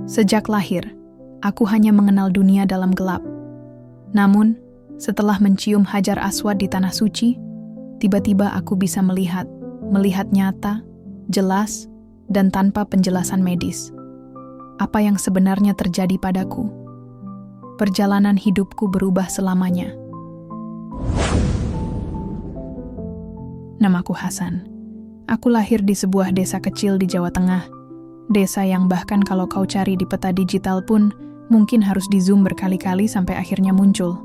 Sejak lahir, aku hanya mengenal dunia dalam gelap. Namun, setelah mencium Hajar Aswad di Tanah Suci, tiba-tiba aku bisa melihat nyata, jelas, dan tanpa penjelasan medis. Apa yang sebenarnya terjadi padaku? Perjalanan hidupku berubah selamanya. Namaku Hasan. Aku lahir di sebuah desa kecil di Jawa Tengah. Desa yang bahkan kalau kau cari di peta digital pun mungkin harus di-zoom berkali-kali sampai akhirnya muncul.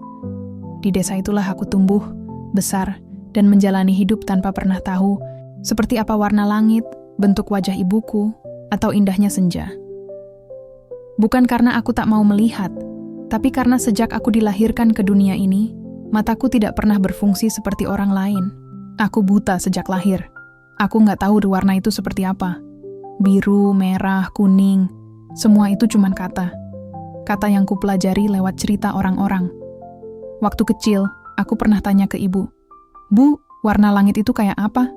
Di desa itulah aku tumbuh, besar, dan menjalani hidup tanpa pernah tahu seperti apa warna langit, bentuk wajah ibuku, atau indahnya senja. Bukan karena aku tak mau melihat, tapi karena sejak aku dilahirkan ke dunia ini, mataku tidak pernah berfungsi seperti orang lain. Aku buta sejak lahir. Aku nggak tahu warna itu seperti apa. Biru, merah, kuning, semua itu cuman kata. Kata yang kupelajari lewat cerita orang-orang. Waktu kecil, aku pernah tanya ke ibu, "Bu, warna langit itu kayak apa?"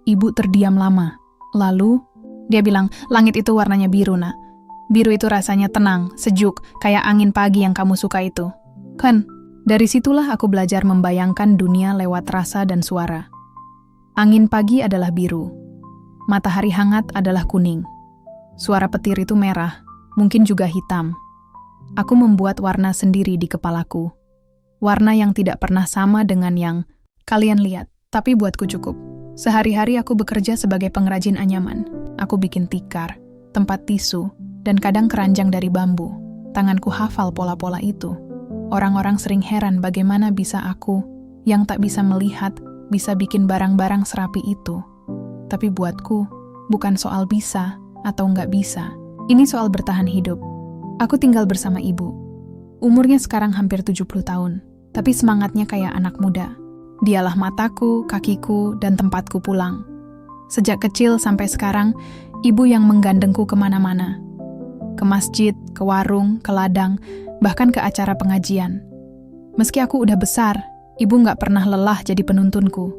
Ibu terdiam lama. Lalu, dia bilang, "Langit itu warnanya biru, nak. Biru itu rasanya tenang, sejuk, kayak angin pagi yang kamu suka itu." Kan, dari situlah aku belajar membayangkan dunia lewat rasa dan suara. Angin pagi adalah biru. Matahari hangat adalah kuning. Suara petir itu merah, mungkin juga hitam. Aku membuat warna sendiri di kepalaku. Warna yang tidak pernah sama dengan yang kalian lihat, tapi buatku cukup. Sehari-hari aku bekerja sebagai pengrajin anyaman. Aku bikin tikar, tempat tisu, dan kadang keranjang dari bambu. Tanganku hafal pola-pola itu. Orang-orang sering heran bagaimana bisa aku, yang tak bisa melihat, bisa bikin barang-barang serapi itu. Tapi buatku, bukan soal bisa atau nggak bisa. Ini soal bertahan hidup. Aku tinggal bersama ibu. Umurnya sekarang hampir 70 tahun, tapi semangatnya kayak anak muda. Dialah mataku, kakiku, dan tempatku pulang. Sejak kecil sampai sekarang, ibu yang menggandengku kemana-mana. Ke masjid, ke warung, ke ladang, bahkan ke acara pengajian. Meski aku udah besar, ibu nggak pernah lelah jadi penuntunku.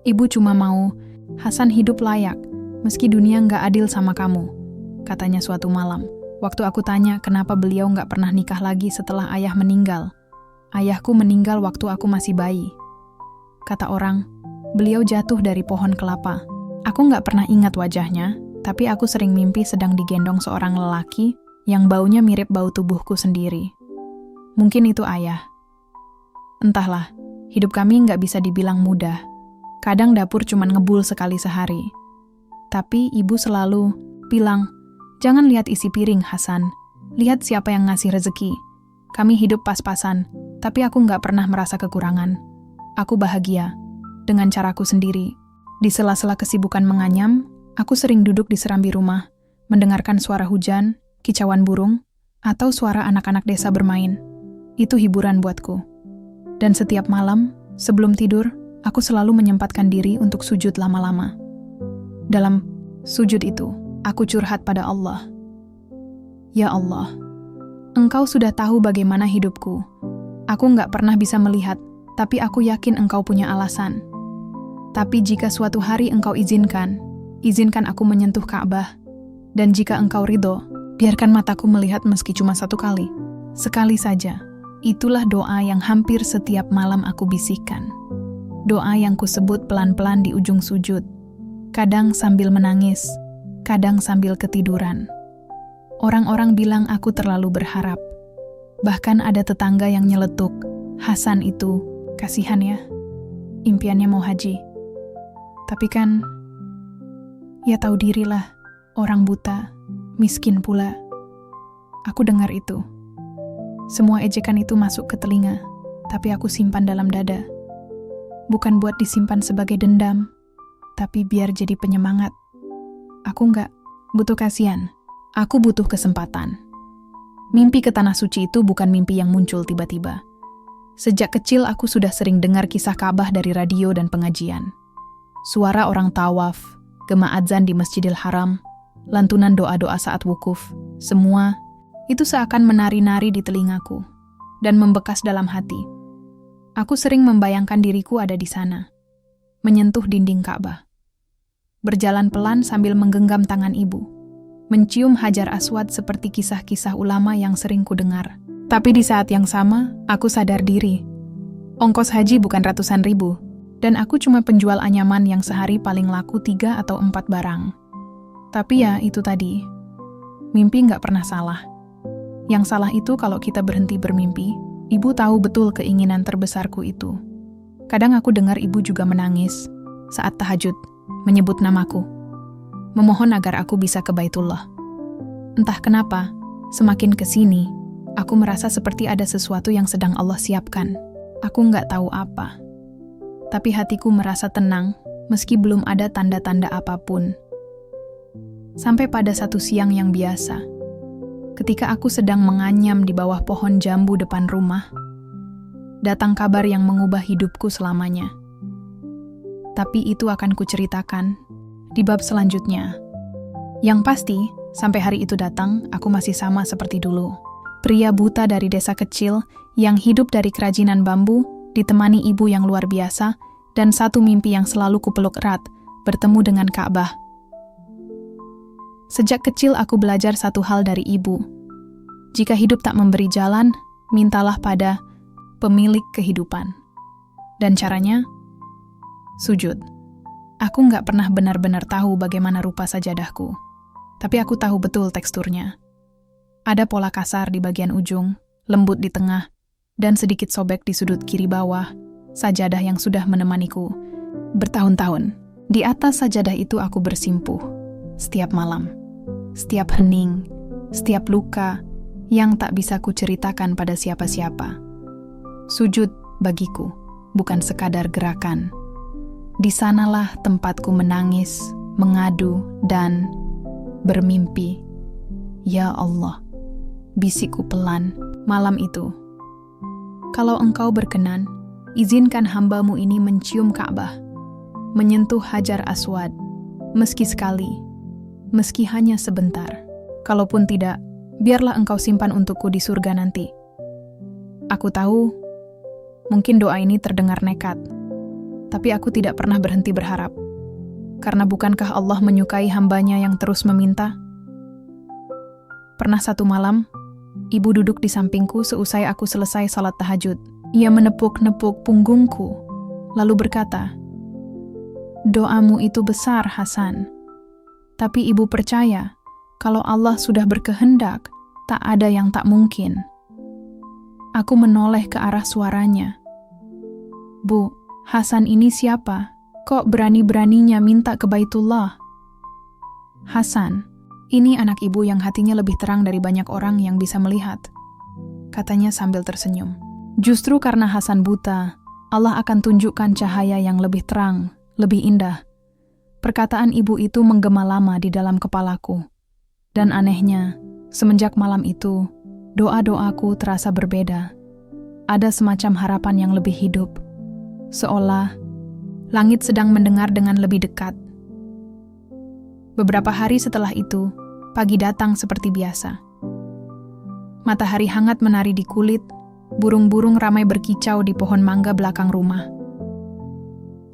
Ibu cuma mau, "Hasan hidup layak, meski dunia nggak adil sama kamu," katanya suatu malam. Waktu aku tanya kenapa beliau nggak pernah nikah lagi setelah ayah meninggal. "Ayahku meninggal waktu aku masih bayi," kata orang. "Beliau jatuh dari pohon kelapa. Aku nggak pernah ingat wajahnya, tapi aku sering mimpi sedang digendong seorang lelaki yang baunya mirip bau tubuhku sendiri. Mungkin itu ayah." Entahlah, hidup kami nggak bisa dibilang mudah. Kadang dapur cuman ngebul sekali sehari. Tapi ibu selalu bilang, "Jangan lihat isi piring, Hasan. Lihat siapa yang ngasih rezeki. Kami hidup pas-pasan, tapi aku nggak pernah merasa kekurangan. Aku bahagia, dengan caraku sendiri." Di sela-sela kesibukan menganyam, aku sering duduk di serambi rumah, mendengarkan suara hujan, kicauan burung, atau suara anak-anak desa bermain. Itu hiburan buatku. Dan setiap malam, sebelum tidur, aku selalu menyempatkan diri untuk sujud lama-lama. Dalam sujud itu, aku curhat pada Allah. "Ya Allah, Engkau sudah tahu bagaimana hidupku. Aku nggak pernah bisa melihat, tapi aku yakin Engkau punya alasan. Tapi jika suatu hari Engkau izinkan aku menyentuh Ka'bah. Dan jika Engkau ridho, biarkan mataku melihat meski cuma 1 kali. Sekali saja." Itulah doa yang hampir setiap malam aku bisikkan. Doa yang kusebut pelan-pelan di ujung sujud. Kadang sambil menangis, kadang sambil ketiduran. Orang-orang bilang aku terlalu berharap. Bahkan ada tetangga yang nyeletuk, "Hasan itu, kasihan ya, impiannya mau haji." Tapi kan, ya tahu dirilah, orang buta, miskin pula. Aku dengar itu. Semua ejekan itu masuk ke telinga, tapi aku simpan dalam dada. Bukan buat disimpan sebagai dendam, tapi biar jadi penyemangat. Aku nggak butuh kasihan, aku butuh kesempatan. Mimpi ke Tanah Suci itu bukan mimpi yang muncul tiba-tiba. Sejak kecil aku sudah sering dengar kisah Ka'bah dari radio dan pengajian. Suara orang tawaf, gema adzan di Masjidil Haram, lantunan doa-doa saat wukuf, semua itu seakan menari-nari di telingaku dan membekas dalam hati. Aku sering membayangkan diriku ada di sana, menyentuh dinding Ka'bah. Berjalan pelan sambil menggenggam tangan ibu, mencium Hajar Aswad seperti kisah-kisah ulama yang sering kudengar. Tapi di saat yang sama, aku sadar diri. Ongkos haji bukan ratusan ribu, dan aku cuma penjual anyaman yang sehari paling laku 3 atau 4 barang. Tapi ya, itu tadi. Mimpi nggak pernah salah. Yang salah itu kalau kita berhenti bermimpi. Ibu tahu betul keinginan terbesarku itu. Kadang aku dengar ibu juga menangis saat tahajud, menyebut namaku. Memohon agar aku bisa ke Baitullah. Entah kenapa, semakin kesini, aku merasa seperti ada sesuatu yang sedang Allah siapkan. Aku nggak tahu apa. Tapi hatiku merasa tenang, meski belum ada tanda-tanda apapun. Sampai pada satu siang yang biasa, ketika aku sedang menganyam di bawah pohon jambu depan rumah, datang kabar yang mengubah hidupku selamanya. Tapi itu akan kuceritakan di bab selanjutnya. Yang pasti, sampai hari itu datang, aku masih sama seperti dulu. Pria buta dari desa kecil yang hidup dari kerajinan bambu, ditemani ibu yang luar biasa, dan satu mimpi yang selalu kupeluk erat, bertemu dengan Ka'bah. Sejak kecil aku belajar satu hal dari ibu. Jika hidup tak memberi jalan, mintalah pada pemilik kehidupan. Dan caranya? Sujud. Aku nggak pernah benar-benar tahu bagaimana rupa sajadahku. Tapi aku tahu betul teksturnya. Ada pola kasar di bagian ujung, lembut di tengah, dan sedikit sobek di sudut kiri bawah, sajadah yang sudah menemaniku bertahun-tahun. Di atas sajadah itu aku bersimpuh, setiap malam, setiap hening, setiap luka yang tak bisa kuceritakan pada siapa-siapa. Sujud bagiku bukan sekadar gerakan. Di sanalah tempatku menangis, mengadu, dan bermimpi. Ya Allah, bisikku pelan malam itu. Kalau Engkau berkenan, izinkan hamba-Mu ini mencium Ka'bah, menyentuh Hajar Aswad, meski sekali, meski hanya sebentar. Kalaupun tidak, biarlah Engkau simpan untukku di surga nanti. Aku tahu, mungkin doa ini terdengar nekat, tapi aku tidak pernah berhenti berharap. Karena bukankah Allah menyukai hamba-Nya yang terus meminta? Pernah satu malam, ibu duduk di sampingku seusai aku selesai salat tahajud. Ia menepuk-nepuk punggungku, lalu berkata, "Doamu itu besar, Hasan. Tapi ibu percaya, kalau Allah sudah berkehendak, tak ada yang tak mungkin." Aku menoleh ke arah suaranya. "Bu, Hasan ini siapa? Kok berani-beraninya minta ke Baitullah?" "Hasan, ini anak ibu yang hatinya lebih terang dari banyak orang yang bisa melihat," katanya sambil tersenyum. Justru karena Hasan buta, Allah akan tunjukkan cahaya yang lebih terang, lebih indah. Perkataan ibu itu menggema lama di dalam kepalaku. Dan anehnya, semenjak malam itu, doa-doaku terasa berbeda. Ada semacam harapan yang lebih hidup. Seolah langit sedang mendengar dengan lebih dekat. Beberapa hari setelah itu, pagi datang seperti biasa. Matahari hangat menari di kulit, burung-burung ramai berkicau di pohon mangga belakang rumah.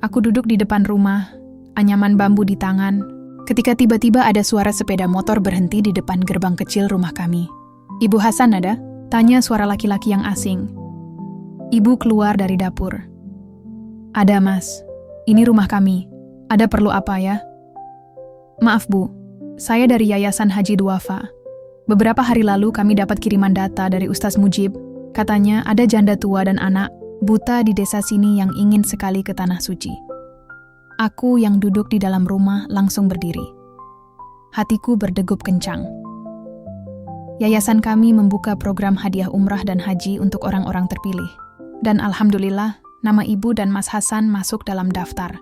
Aku duduk di depan rumah, anyaman bambu di tangan, ketika tiba-tiba ada suara sepeda motor berhenti di depan gerbang kecil rumah kami. "Ibu Hasan ada?" tanya suara laki-laki yang asing. Ibu keluar dari dapur. "Ada, Mas. Ini rumah kami. Ada perlu apa ya?" "Maaf, Bu. Saya dari Yayasan Haji Duafa. Beberapa hari lalu kami dapat kiriman data dari Ustaz Mujib. Katanya ada janda tua dan anak buta di desa sini yang ingin sekali ke Tanah Suci." Aku yang duduk di dalam rumah langsung berdiri. Hatiku berdegup kencang. Yayasan kami membuka program hadiah umrah dan haji untuk orang-orang terpilih. Dan alhamdulillah, nama ibu dan Mas Hasan masuk dalam daftar.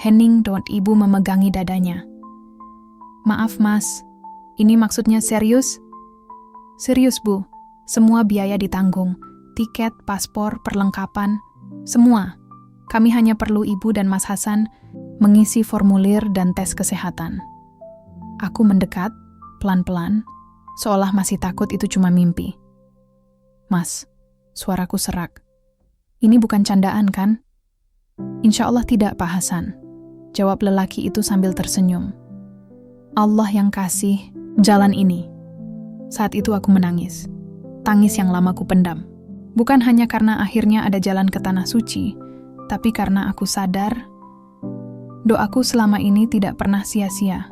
Hening ibu memegangi dadanya. "Maaf, Mas. Ini maksudnya serius?" "Serius, Bu. Semua biaya ditanggung. Tiket, paspor, perlengkapan. Semua. Kami hanya perlu ibu dan Mas Hasan mengisi formulir dan tes kesehatan." Aku mendekat, pelan-pelan, seolah masih takut itu cuma mimpi. "Mas," suaraku serak. "Ini bukan candaan, kan?" "Insya Allah tidak, Pak Hasan," jawab lelaki itu sambil tersenyum. Allah yang kasih jalan ini. Saat itu aku menangis. Tangis yang lama ku pendam. Bukan hanya karena akhirnya ada jalan ke tanah suci, tapi karena aku sadar doaku selama ini tidak pernah sia-sia.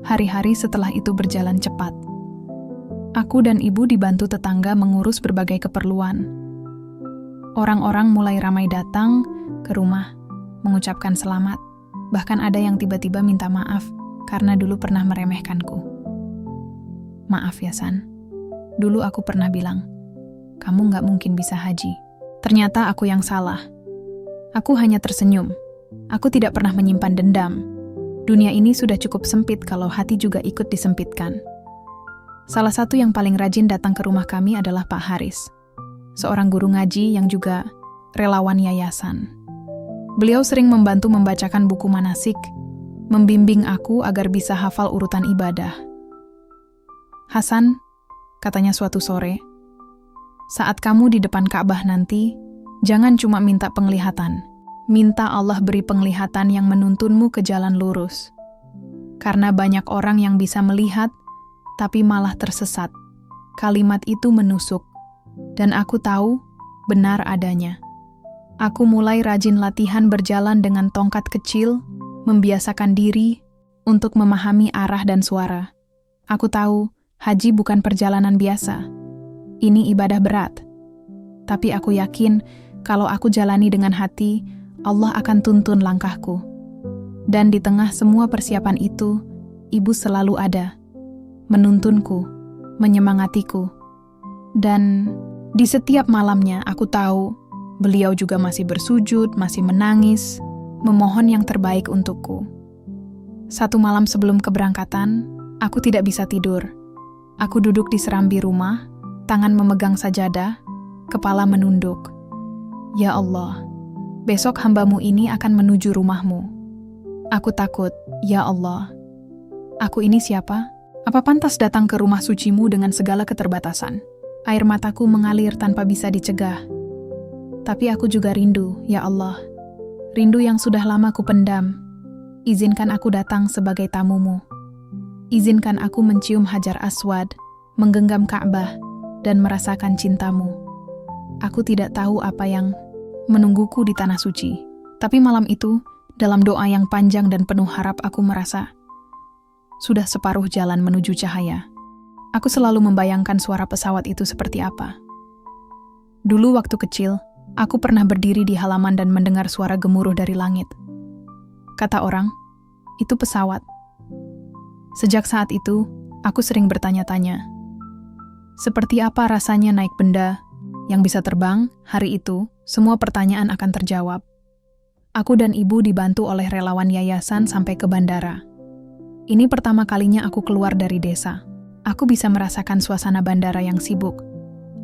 Hari-hari setelah itu berjalan cepat. Aku dan ibu dibantu tetangga mengurus berbagai keperluan. Orang-orang mulai ramai datang ke rumah, mengucapkan selamat. Bahkan ada yang tiba-tiba minta maaf karena dulu pernah meremehkanku. Maaf ya San, dulu aku pernah bilang, kamu gak mungkin bisa haji. Ternyata aku yang salah. Aku hanya tersenyum. Aku tidak pernah menyimpan dendam. Dunia ini sudah cukup sempit kalau hati juga ikut disempitkan. Salah satu yang paling rajin datang ke rumah kami adalah Pak Haris, seorang guru ngaji yang juga relawan yayasan. Beliau sering membantu membacakan buku manasik, membimbing aku agar bisa hafal urutan ibadah. Hasan, katanya suatu sore, saat kamu di depan Ka'bah nanti, jangan cuma minta penglihatan. Minta Allah beri penglihatan yang menuntunmu ke jalan lurus. Karena banyak orang yang bisa melihat, tapi malah tersesat. Kalimat itu menusuk, dan aku tahu benar adanya. Aku mulai rajin latihan berjalan dengan tongkat kecil, membiasakan diri untuk memahami arah dan suara. Aku tahu haji bukan perjalanan biasa. Ini ibadah berat. Tapi aku yakin kalau aku jalani dengan hati, Allah akan tuntun langkahku. Dan di tengah semua persiapan itu, Ibu selalu ada, menuntunku, menyemangatiku. Dan di setiap malamnya aku tahu beliau juga masih bersujud, masih menangis, memohon yang terbaik untukku. Satu malam sebelum keberangkatan, aku tidak bisa tidur. Aku duduk di serambi rumah, tangan memegang sajadah, kepala menunduk. Ya Allah, besok hambamu ini akan menuju rumahmu. Aku takut, ya Allah. Aku ini siapa? Apa pantas datang ke rumah sucimu dengan segala keterbatasan? Air mataku mengalir tanpa bisa dicegah. Tapi aku juga rindu, ya Allah. Rindu yang sudah lama ku pendam. Izinkan aku datang sebagai tamumu. Izinkan aku mencium Hajar Aswad, menggenggam Ka'bah, dan merasakan cintamu. Aku tidak tahu apa yang menungguku di tanah suci. Tapi malam itu, dalam doa yang panjang dan penuh harap aku merasa sudah separuh jalan menuju cahaya. Aku selalu membayangkan suara pesawat itu seperti apa. Dulu waktu kecil, aku pernah berdiri di halaman dan mendengar suara gemuruh dari langit. Kata orang, itu pesawat. Sejak saat itu, aku sering bertanya-tanya, seperti apa rasanya naik benda yang bisa terbang? Hari itu, semua pertanyaan akan terjawab. Aku dan ibu dibantu oleh relawan yayasan sampai ke bandara. Ini pertama kalinya aku keluar dari desa. Aku bisa merasakan suasana bandara yang sibuk,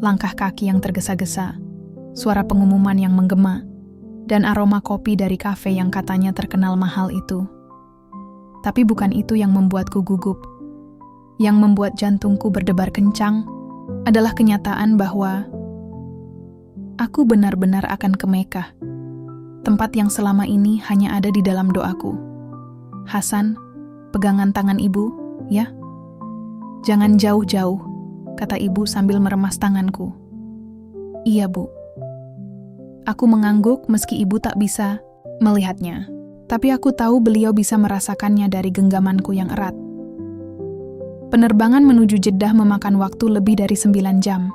langkah kaki yang tergesa-gesa, suara pengumuman yang menggema, dan aroma kopi dari kafe yang katanya terkenal mahal itu. Tapi bukan itu yang membuatku gugup. Yang membuat jantungku berdebar kencang adalah kenyataan bahwa aku benar-benar akan ke Mekah, tempat yang selama ini hanya ada di dalam doaku. Hasan, pegangan tangan ibu, ya? Jangan jauh-jauh, kata ibu sambil meremas tanganku. Iya, Bu. Aku mengangguk meski ibu tak bisa melihatnya. Tapi aku tahu beliau bisa merasakannya dari genggamanku yang erat. Penerbangan menuju Jeddah memakan waktu lebih dari 9 jam.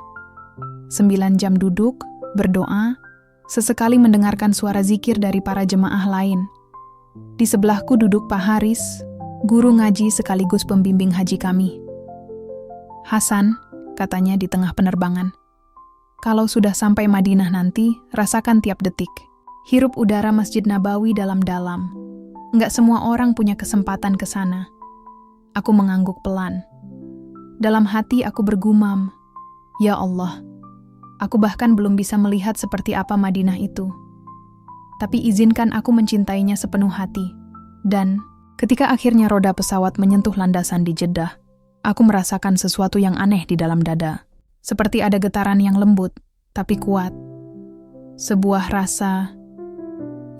9 jam duduk, berdoa, sesekali mendengarkan suara zikir dari para jemaah lain. Di sebelahku duduk Pak Haris, guru ngaji sekaligus pembimbing haji kami. Hasan, katanya di tengah penerbangan, kalau sudah sampai Madinah nanti, rasakan tiap detik. Hirup udara Masjid Nabawi dalam-dalam. Nggak semua orang punya kesempatan ke sana. Aku mengangguk pelan. Dalam hati aku bergumam, ya Allah, aku bahkan belum bisa melihat seperti apa Madinah itu. Tapi izinkan aku mencintainya sepenuh hati. Dan ketika akhirnya roda pesawat menyentuh landasan di Jeddah, aku merasakan sesuatu yang aneh di dalam dada. Seperti ada getaran yang lembut, tapi kuat. Sebuah rasa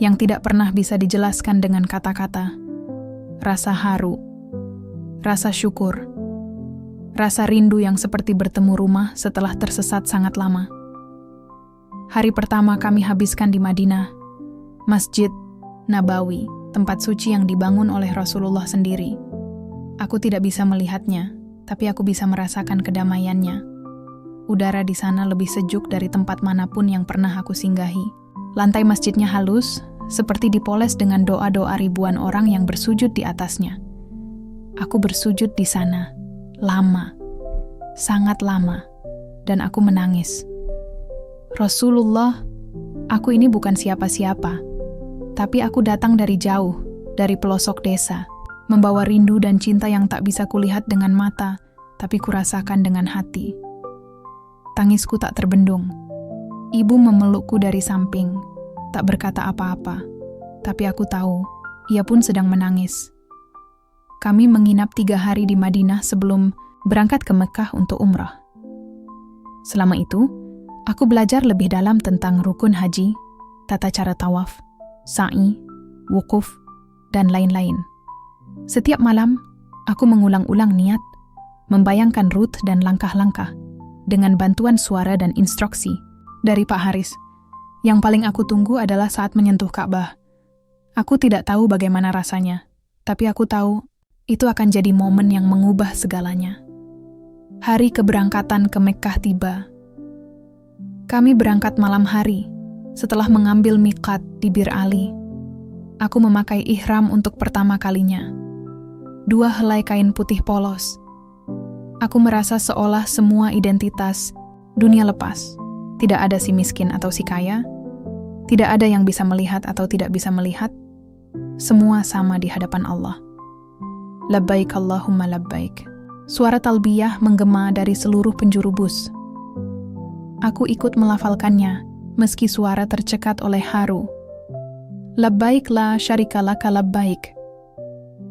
yang tidak pernah bisa dijelaskan dengan kata-kata. Rasa haru. rasa syukur, rasa rindu yang seperti bertemu rumah setelah tersesat sangat lama. Hari pertama kami habiskan di Madinah, Masjid Nabawi, tempat suci yang dibangun oleh Rasulullah sendiri. Aku tidak bisa melihatnya, tapi aku bisa merasakan kedamaiannya. Udara di sana lebih sejuk dari tempat manapun yang pernah aku singgahi. Lantai masjidnya halus, seperti dipoles dengan doa-doa ribuan orang yang bersujud di atasnya. Aku bersujud di sana, lama, sangat lama, dan aku menangis. Rasulullah, aku ini bukan siapa-siapa, tapi aku datang dari jauh, dari pelosok desa, membawa rindu dan cinta yang tak bisa kulihat dengan mata, tapi kurasakan dengan hati. Tangisku tak terbendung. Ibu memelukku dari samping, tak berkata apa-apa, tapi aku tahu, ia pun sedang menangis. Kami menginap 3 hari di Madinah sebelum berangkat ke Mekah untuk umrah. Selama itu, aku belajar lebih dalam tentang rukun haji, tata cara tawaf, sa'i, wukuf, dan lain-lain. Setiap malam, aku mengulang-ulang niat, membayangkan rute dan langkah-langkah, dengan bantuan suara dan instruksi dari Pak Haris. Yang paling aku tunggu adalah saat menyentuh Ka'bah. Aku tidak tahu bagaimana rasanya, tapi aku tahu itu akan jadi momen yang mengubah segalanya. Hari keberangkatan ke Mekkah tiba. Kami berangkat malam hari, setelah mengambil miqat di Bir Ali. Aku memakai ihram untuk pertama kalinya. 2 helai kain putih polos. Aku merasa seolah semua identitas dunia lepas. Tidak ada si miskin atau si kaya. Tidak ada yang bisa melihat atau tidak bisa melihat. Semua sama di hadapan Allah. Labbaik Allahumma labbaik. Suara talbiyah menggema dari seluruh penjuru bus. Aku ikut melafalkannya, meski suara tercekat oleh haru. Labbaik la syarika laka labbaik.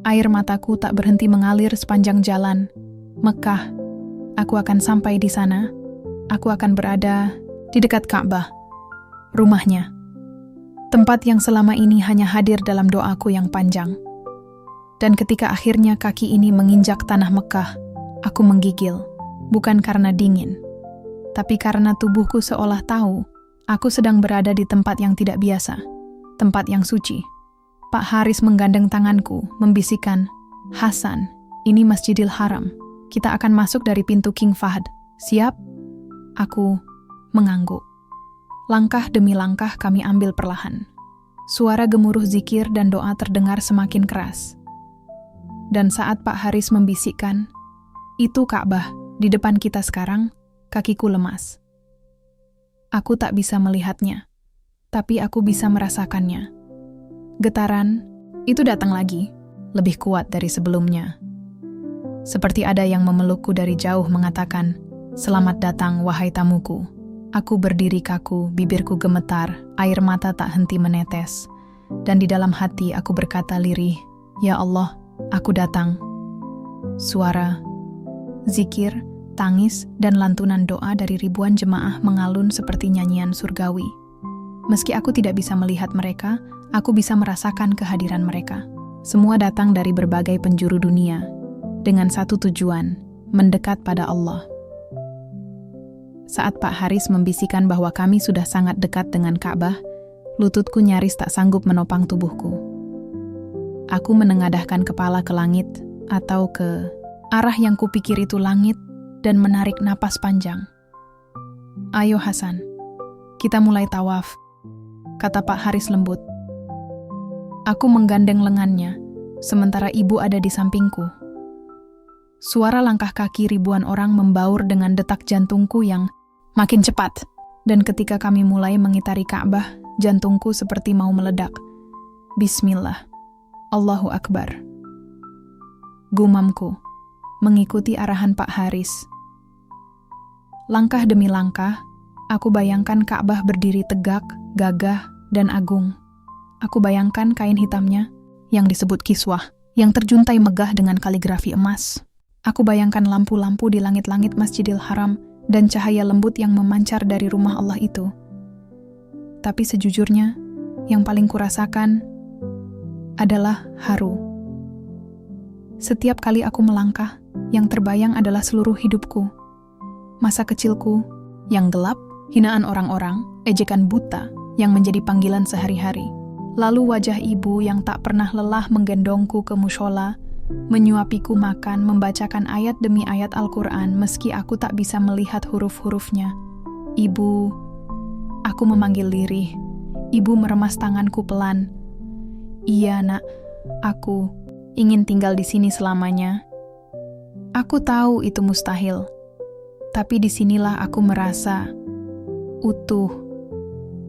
Air mataku tak berhenti mengalir sepanjang jalan. Mekah, aku akan sampai di sana. Aku akan berada di dekat Ka'bah, rumahnya. Tempat yang selama ini hanya hadir dalam doaku yang panjang. Dan ketika akhirnya kaki ini menginjak tanah Mekah, aku menggigil. Bukan karena dingin, tapi karena tubuhku seolah tahu aku sedang berada di tempat yang tidak biasa, tempat yang suci. Pak Haris menggandeng tanganku, membisikkan, "Hasan, ini Masjidil Haram. Kita akan masuk dari pintu King Fahd. Siap?" Aku mengangguk. Langkah demi langkah kami ambil perlahan. Suara gemuruh zikir dan doa terdengar semakin keras. Dan saat Pak Haris membisikkan, "Itu Ka'bah, di depan kita sekarang," kakiku lemas. Aku tak bisa melihatnya, tapi aku bisa merasakannya. Getaran itu datang lagi, lebih kuat dari sebelumnya. Seperti ada yang memelukku dari jauh mengatakan, "Selamat datang, wahai tamuku." Aku berdiri kaku, bibirku gemetar, air mata tak henti menetes. Dan di dalam hati aku berkata lirih, "Ya Allah, aku datang." Suara, zikir, tangis, dan lantunan doa dari ribuan jemaah mengalun seperti nyanyian surgawi. Meski aku tidak bisa melihat mereka, aku bisa merasakan kehadiran mereka. Semua datang dari berbagai penjuru dunia, dengan satu tujuan, mendekat pada Allah. Saat Pak Haris membisikkan bahwa kami sudah sangat dekat dengan Ka'bah, lututku nyaris tak sanggup menopang tubuhku. Aku menengadahkan kepala ke langit, atau ke arah yang kupikir itu langit, dan menarik napas panjang. "Ayo Hasan, kita mulai tawaf," kata Pak Haris lembut. Aku menggandeng lengannya, sementara ibu ada di sampingku. Suara langkah kaki ribuan orang membaur dengan detak jantungku yang makin cepat. Dan ketika kami mulai mengitari Ka'bah, jantungku seperti mau meledak. Bismillah, Allahu Akbar. Gumamku, mengikuti arahan Pak Haris. Langkah demi langkah, aku bayangkan Ka'bah berdiri tegak, gagah, dan agung. Aku bayangkan kain hitamnya, yang disebut kiswah, yang terjuntai megah dengan kaligrafi emas. Aku bayangkan lampu-lampu di langit-langit Masjidil Haram dan cahaya lembut yang memancar dari rumah Allah itu. Tapi sejujurnya, yang paling kurasakan adalah haru. Setiap kali aku melangkah, yang terbayang adalah seluruh hidupku. Masa kecilku, yang gelap, hinaan orang-orang, ejekan buta, yang menjadi panggilan sehari-hari. Lalu wajah ibu yang tak pernah lelah menggendongku ke mushola, menyuapiku makan, membacakan ayat demi ayat Al-Quran meski aku tak bisa melihat huruf-hurufnya. Ibu, aku memanggil lirih. Ibu meremas tanganku pelan. Iya nak, aku ingin tinggal di sini selamanya. Aku tahu itu mustahil, tapi disinilah aku merasa utuh.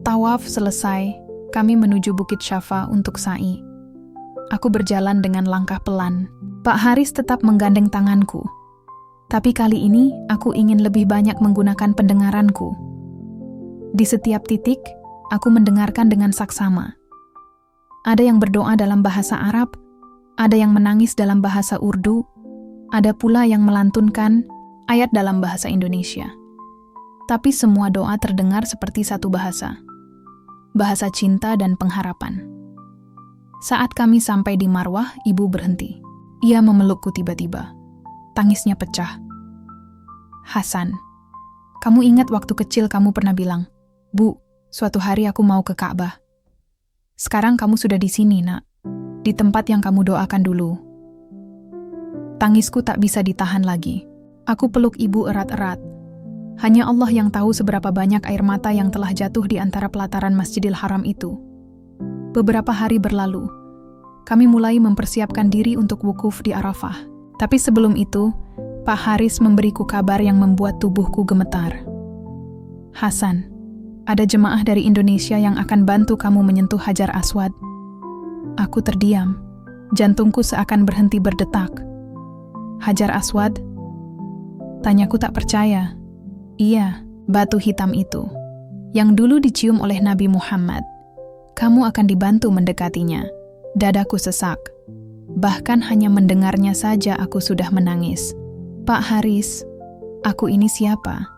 Tawaf selesai, kami menuju Bukit Syafa untuk sa'i. Aku berjalan dengan langkah pelan. Pak Haris tetap menggandeng tanganku. Tapi kali ini aku ingin lebih banyak menggunakan pendengaranku. Di setiap titik, aku mendengarkan dengan saksama. Ada yang berdoa dalam bahasa Arab, ada yang menangis dalam bahasa Urdu, ada pula yang melantunkan ayat dalam bahasa Indonesia. Tapi semua doa terdengar seperti satu bahasa. Bahasa cinta dan pengharapan. Saat kami sampai di Marwah, ibu berhenti. Ia memelukku tiba-tiba. Tangisnya pecah. Hasan, kamu ingat waktu kecil kamu pernah bilang, Bu, suatu hari aku mau ke Ka'bah. Sekarang kamu sudah di sini, nak. Di tempat yang kamu doakan dulu. Tangisku tak bisa ditahan lagi. Aku peluk ibu erat-erat. Hanya Allah yang tahu seberapa banyak air mata yang telah jatuh di antara pelataran Masjidil Haram itu. Beberapa hari berlalu, kami mulai mempersiapkan diri untuk wukuf di Arafah. Tapi sebelum itu, Pak Haris memberiku kabar yang membuat tubuhku gemetar. Hasan, ada jemaah dari Indonesia yang akan bantu kamu menyentuh Hajar Aswad. Aku terdiam. Jantungku seakan berhenti berdetak. Hajar Aswad? Tanyaku tak percaya. Iya, batu hitam itu, yang dulu dicium oleh Nabi Muhammad. Kamu akan dibantu mendekatinya. Dadaku sesak. Bahkan hanya mendengarnya saja aku sudah menangis. Pak Haris, aku ini siapa?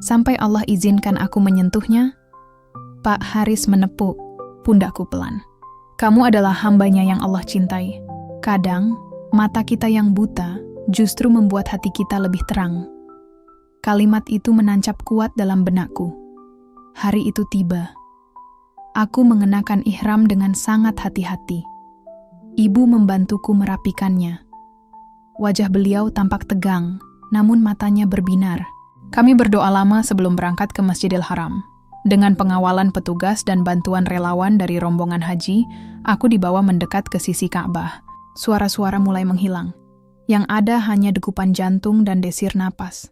Sampai Allah izinkan aku menyentuhnya? Pak Haris menepuk pundakku pelan. Kamu adalah hambanya yang Allah cintai. Kadang, mata kita yang buta justru membuat hati kita lebih terang. Kalimat itu menancap kuat dalam benakku. Hari itu tiba. Aku mengenakan ihram dengan sangat hati-hati. Ibu membantuku merapikannya. Wajah beliau tampak tegang, namun matanya berbinar. Kami berdoa lama sebelum berangkat ke Masjidil Haram. Dengan pengawalan petugas dan bantuan relawan dari rombongan haji, aku dibawa mendekat ke sisi Ka'bah. Suara-suara mulai menghilang. Yang ada hanya degupan jantung dan desir napas.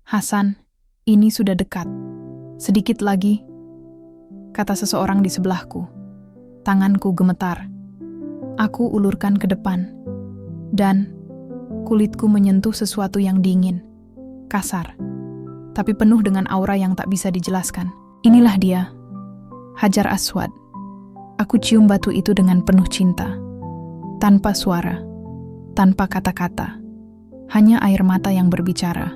Hasan, ini sudah dekat. Sedikit lagi, kata seseorang di sebelahku. Tanganku gemetar. Aku ulurkan ke depan. Dan kulitku menyentuh sesuatu yang dingin, kasar, tapi penuh dengan aura yang tak bisa dijelaskan. Inilah dia, Hajar Aswad. Aku cium batu itu dengan penuh cinta. Tanpa suara, tanpa kata-kata. Hanya air mata yang berbicara.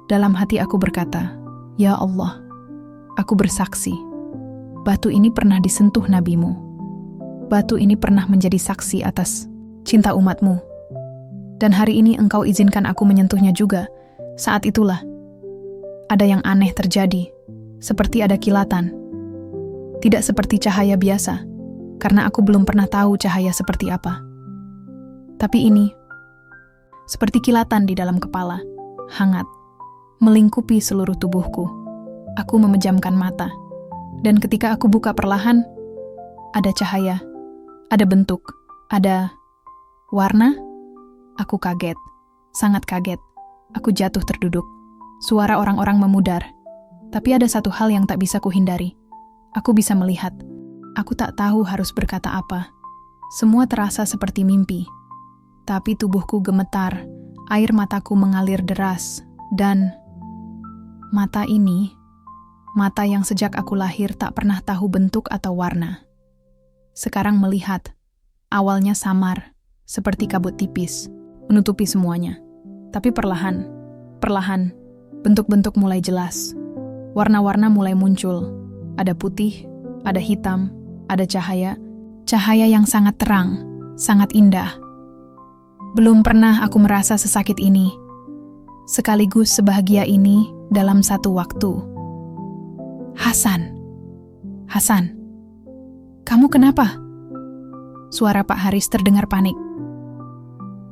Dalam hati aku berkata, Ya Allah, aku bersaksi, batu ini pernah disentuh nabimu. Batu ini pernah menjadi saksi atas cinta umatmu. Dan hari ini engkau izinkan aku menyentuhnya juga. Saat itulah, ada yang aneh terjadi, seperti ada kilatan. Tidak seperti cahaya biasa, karena aku belum pernah tahu cahaya seperti apa. Tapi ini, seperti kilatan di dalam kepala, hangat, melingkupi seluruh tubuhku. Aku memejamkan mata, dan ketika aku buka perlahan, ada cahaya, ada bentuk, ada warna. Aku kaget, sangat kaget. Aku jatuh terduduk. Suara orang-orang memudar. Tapi ada satu hal yang tak bisa kuhindari. Aku bisa melihat. Aku tak tahu harus berkata apa. Semua terasa seperti mimpi. Tapi tubuhku gemetar, air mataku mengalir deras, dan mata ini, mata yang sejak aku lahir tak pernah tahu bentuk atau warna. Sekarang melihat, awalnya samar, seperti kabut tipis, menutupi semuanya. Tapi perlahan, bentuk-bentuk mulai jelas. Warna-warna mulai muncul. Ada putih, ada hitam, ada cahaya. Cahaya yang sangat terang, sangat indah. Belum pernah aku merasa sesakit ini, sekaligus sebahagia ini dalam satu waktu. Hasan, Hasan, kamu kenapa? Suara Pak Haris terdengar panik.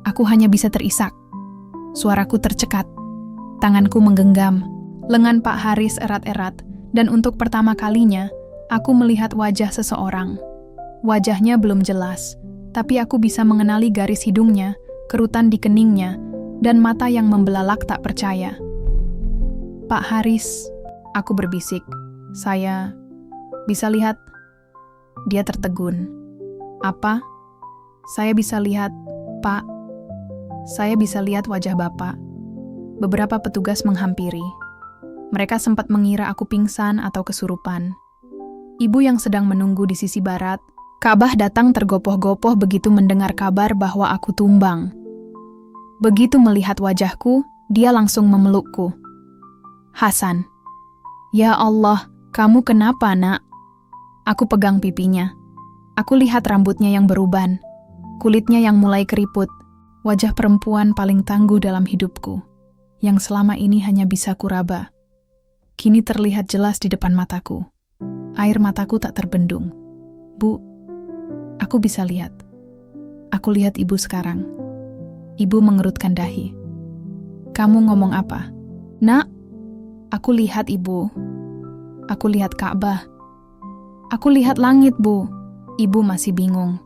Aku hanya bisa terisak. Suaraku tercekat. Tanganku menggenggam. Lengan Pak Haris erat-erat, dan untuk pertama kalinya, aku melihat wajah seseorang. Wajahnya belum jelas, tapi aku bisa mengenali garis hidungnya, kerutan di keningnya, dan mata yang membelalak tak percaya. Pak Haris, aku berbisik. Saya bisa lihat. Dia tertegun. Apa? Saya bisa lihat, Pak. Saya bisa lihat wajah Bapak. Beberapa petugas menghampiri. Mereka sempat mengira aku pingsan atau kesurupan. Ibu yang sedang menunggu di sisi barat, Ka'bah datang tergopoh-gopoh begitu mendengar kabar bahwa aku tumbang. Begitu melihat wajahku, dia langsung memelukku. Hasan. Ya Allah, kamu kenapa, Nak? Aku pegang pipinya. Aku lihat rambutnya yang beruban, kulitnya yang mulai keriput, wajah perempuan paling tangguh dalam hidupku, yang selama ini hanya bisa kuraba. Kini terlihat jelas di depan mataku. Air mataku tak terbendung. Bu, aku bisa lihat. Aku lihat ibu sekarang. Ibu mengerutkan dahi. Kamu ngomong apa? Nak, aku lihat ibu. Aku lihat Ka'bah. Aku lihat langit, Bu. Ibu masih bingung.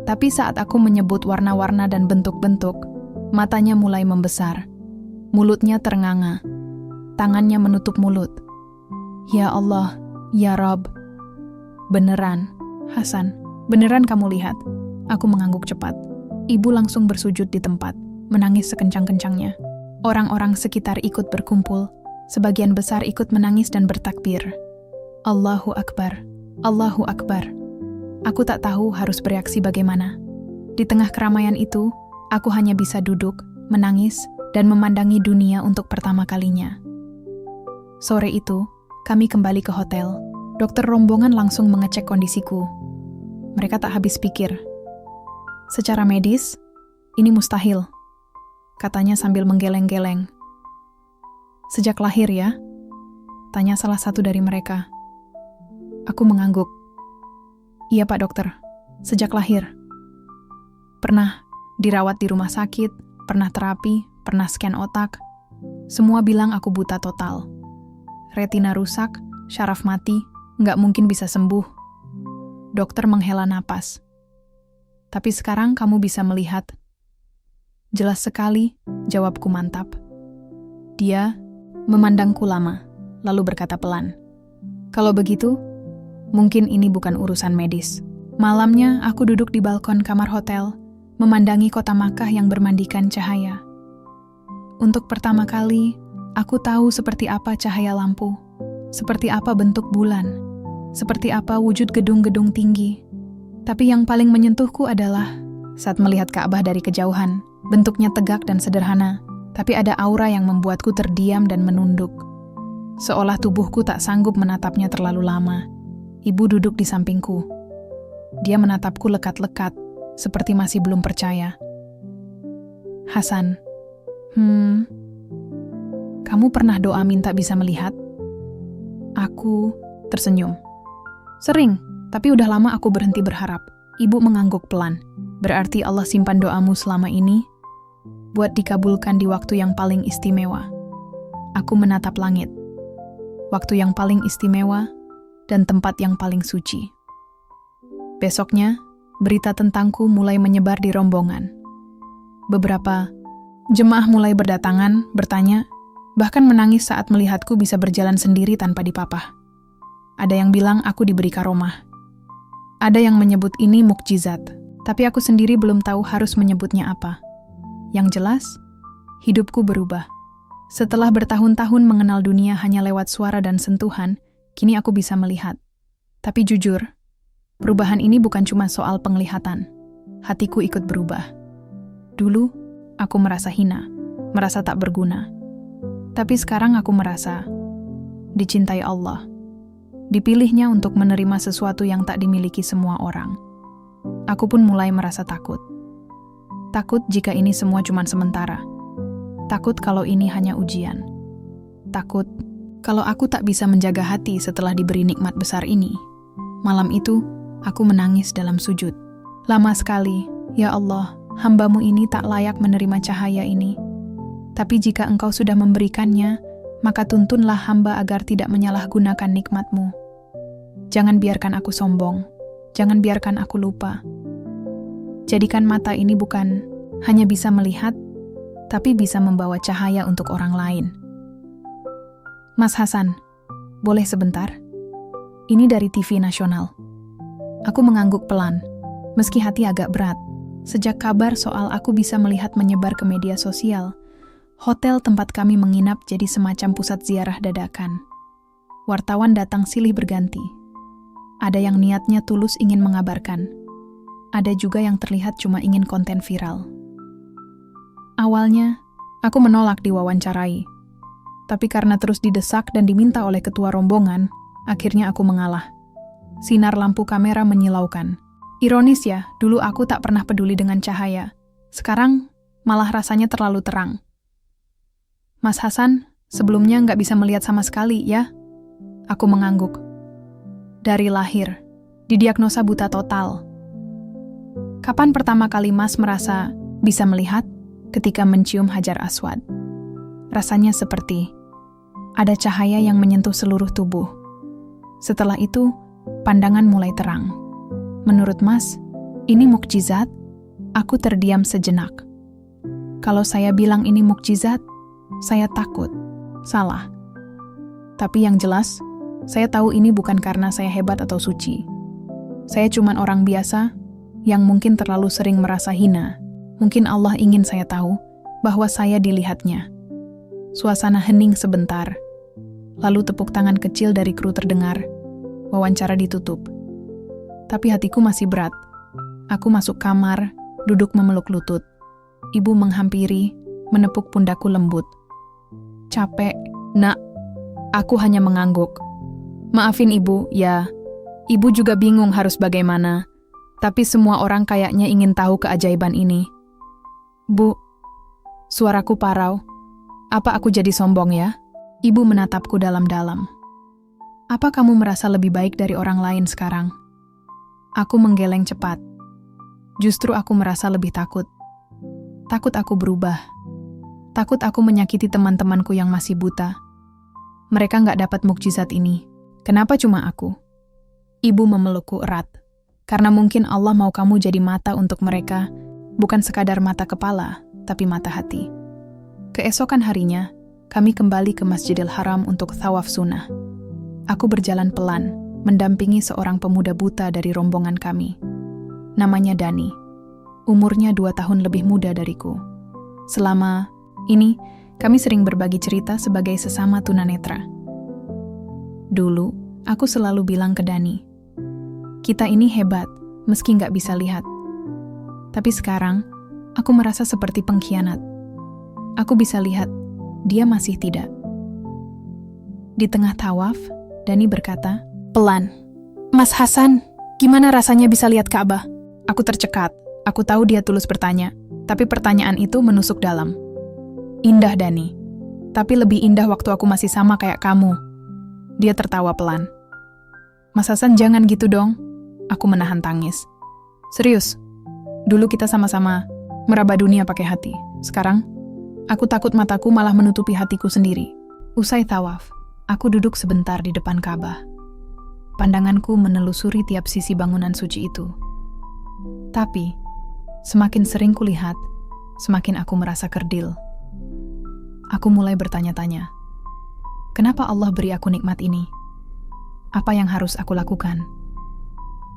Tapi saat aku menyebut warna-warna dan bentuk-bentuk, matanya mulai membesar. Mulutnya ternganga. Tangannya menutup mulut. Ya Allah, ya Rabb. Beneran, Hasan. Beneran kamu lihat? Aku mengangguk cepat. Ibu langsung bersujud di tempat, menangis sekencang-kencangnya. Orang-orang sekitar ikut berkumpul. Sebagian besar ikut menangis dan bertakbir. Allahu Akbar, Allahu Akbar. Aku tak tahu harus bereaksi bagaimana. Di tengah keramaian itu, aku hanya bisa duduk, menangis, dan memandangi dunia untuk pertama kalinya. Sore itu, kami kembali ke hotel. Dokter rombongan langsung mengecek kondisiku. Mereka tak habis pikir. Secara medis, ini mustahil, katanya sambil menggeleng-geleng. Sejak lahir ya? Tanya salah satu dari mereka. Aku mengangguk. Iya Pak Dokter, sejak lahir. Pernah dirawat di rumah sakit, pernah terapi, pernah scan otak. Semua bilang aku buta total. Retina rusak, syaraf mati, nggak mungkin bisa sembuh. Dokter menghela napas. Tapi sekarang kamu bisa melihat. Jelas sekali, jawabku mantap. Dia memandangku lama, lalu berkata pelan. Kalau begitu, mungkin ini bukan urusan medis. Malamnya, aku duduk di balkon kamar hotel, memandangi kota Makkah yang bermandikan cahaya. Untuk pertama kali, aku tahu seperti apa cahaya lampu, seperti apa bentuk bulan, seperti apa wujud gedung-gedung tinggi. Tapi yang paling menyentuhku adalah saat melihat Ka'bah dari kejauhan, bentuknya tegak dan sederhana, tapi ada aura yang membuatku terdiam dan menunduk. Seolah tubuhku tak sanggup menatapnya terlalu lama. Ibu duduk di sampingku. Dia menatapku lekat-lekat, seperti masih belum percaya. Hasan, kamu pernah doa minta bisa melihat? Aku tersenyum. Sering, tapi udah lama aku berhenti berharap. Ibu mengangguk pelan. Berarti Allah simpan doamu selama ini buat dikabulkan di waktu yang paling istimewa. Aku menatap langit. Waktu yang paling istimewa dan tempat yang paling suci. Besoknya, berita tentangku mulai menyebar di rombongan. Beberapa jemaah mulai berdatangan, bertanya, bahkan menangis saat melihatku bisa berjalan sendiri tanpa dipapah. Ada yang bilang aku diberi karomah. Ada yang menyebut ini mukjizat, tapi aku sendiri belum tahu harus menyebutnya apa. Yang jelas, hidupku berubah. Setelah bertahun-tahun mengenal dunia hanya lewat suara dan sentuhan, kini aku bisa melihat. Tapi jujur, perubahan ini bukan cuma soal penglihatan. Hatiku ikut berubah. Dulu, aku merasa hina, merasa tak berguna. Tapi sekarang aku merasa dicintai Allah. Dipilihnya untuk menerima sesuatu yang tak dimiliki semua orang. Aku pun mulai merasa takut. Takut jika ini semua cuma sementara. Takut kalau ini hanya ujian. Takut kalau aku tak bisa menjaga hati setelah diberi nikmat besar ini. Malam itu, aku menangis dalam sujud. Lama sekali, ya Allah, hamba-Mu ini tak layak menerima cahaya ini. Tapi jika Engkau sudah memberikannya, maka tuntunlah hamba agar tidak menyalahgunakan nikmat-Mu. Jangan biarkan aku sombong, jangan biarkan aku lupa. Jadikan mata ini bukan hanya bisa melihat, tapi bisa membawa cahaya untuk orang lain. Mas Hasan, boleh sebentar? Ini dari TV nasional. Aku mengangguk pelan, meski hati agak berat. Sejak kabar soal aku bisa melihat menyebar ke media sosial, hotel tempat kami menginap jadi semacam pusat ziarah dadakan. Wartawan datang silih berganti. Ada yang niatnya tulus ingin mengabarkan. Ada juga yang terlihat cuma ingin konten viral. Awalnya, aku menolak diwawancarai. Tapi karena terus didesak dan diminta oleh ketua rombongan, akhirnya aku mengalah. Sinar lampu kamera menyilaukan. Ironis ya, dulu aku tak pernah peduli dengan cahaya. Sekarang, malah rasanya terlalu terang. Mas Hasan, sebelumnya nggak bisa melihat sama sekali, ya? Aku mengangguk. Dari lahir, didiagnosa buta total. Kapan pertama kali Mas merasa bisa melihat? Ketika mencium Hajar Aswad. Rasanya seperti ada cahaya yang menyentuh seluruh tubuh. Setelah itu, pandangan mulai terang. Menurut Mas, ini mukjizat? Aku terdiam sejenak. Kalau saya bilang ini mukjizat, saya takut. Salah. Tapi yang jelas, saya tahu ini bukan karena saya hebat atau suci. Saya cuman orang biasa yang mungkin terlalu sering merasa hina. Mungkin Allah ingin saya tahu bahwa saya dilihatnya. Suasana hening sebentar. Lalu tepuk tangan kecil dari kru terdengar. Wawancara ditutup. Tapi hatiku masih berat. Aku masuk kamar, duduk memeluk lutut. Ibu menghampiri, menepuk pundakku lembut. Capek, Nak. Aku hanya mengangguk. Maafin Ibu, ya. Ibu juga bingung harus bagaimana. Tapi semua orang kayaknya ingin tahu keajaiban ini. Bu, suaraku parau. Apa aku jadi sombong ya? Ibu menatapku dalam-dalam. Apa kamu merasa lebih baik dari orang lain sekarang? Aku menggeleng cepat. Justru aku merasa lebih takut. Takut aku berubah. Takut aku menyakiti teman-temanku yang masih buta. Mereka nggak dapat mukjizat ini. Kenapa cuma aku? Ibu memelukku erat. Karena mungkin Allah mau kamu jadi mata untuk mereka. Bukan sekadar mata kepala, tapi mata hati. Keesokan harinya, kami kembali ke Masjidil Haram untuk thawaf sunnah. Aku berjalan pelan, mendampingi seorang pemuda buta dari rombongan kami. Namanya Dani. Umurnya 2 tahun lebih muda dariku. Selama ini, kami sering berbagi cerita sebagai sesama tunanetra. Dulu, aku selalu bilang ke Dani, kita ini hebat, meski nggak bisa lihat. Tapi sekarang, aku merasa seperti pengkhianat. Aku bisa lihat, dia masih tidak. Di tengah tawaf, Dani berkata, pelan, Mas Hasan, gimana rasanya bisa lihat Ka'bah? Aku tercekat. Aku tahu dia tulus bertanya, tapi pertanyaan itu menusuk dalam. Indah, Dani. Tapi lebih indah waktu aku masih sama kayak kamu. Dia tertawa pelan. Mas Hasan, jangan gitu dong. Aku menahan tangis. Serius? Dulu kita sama-sama meraba dunia pakai hati. Sekarang, aku takut mataku malah menutupi hatiku sendiri. Usai tawaf, aku duduk sebentar di depan Ka'bah. Pandanganku menelusuri tiap sisi bangunan suci itu. Tapi, semakin sering kulihat, semakin aku merasa kerdil. Aku mulai bertanya-tanya, kenapa Allah beri aku nikmat ini? Apa yang harus aku lakukan?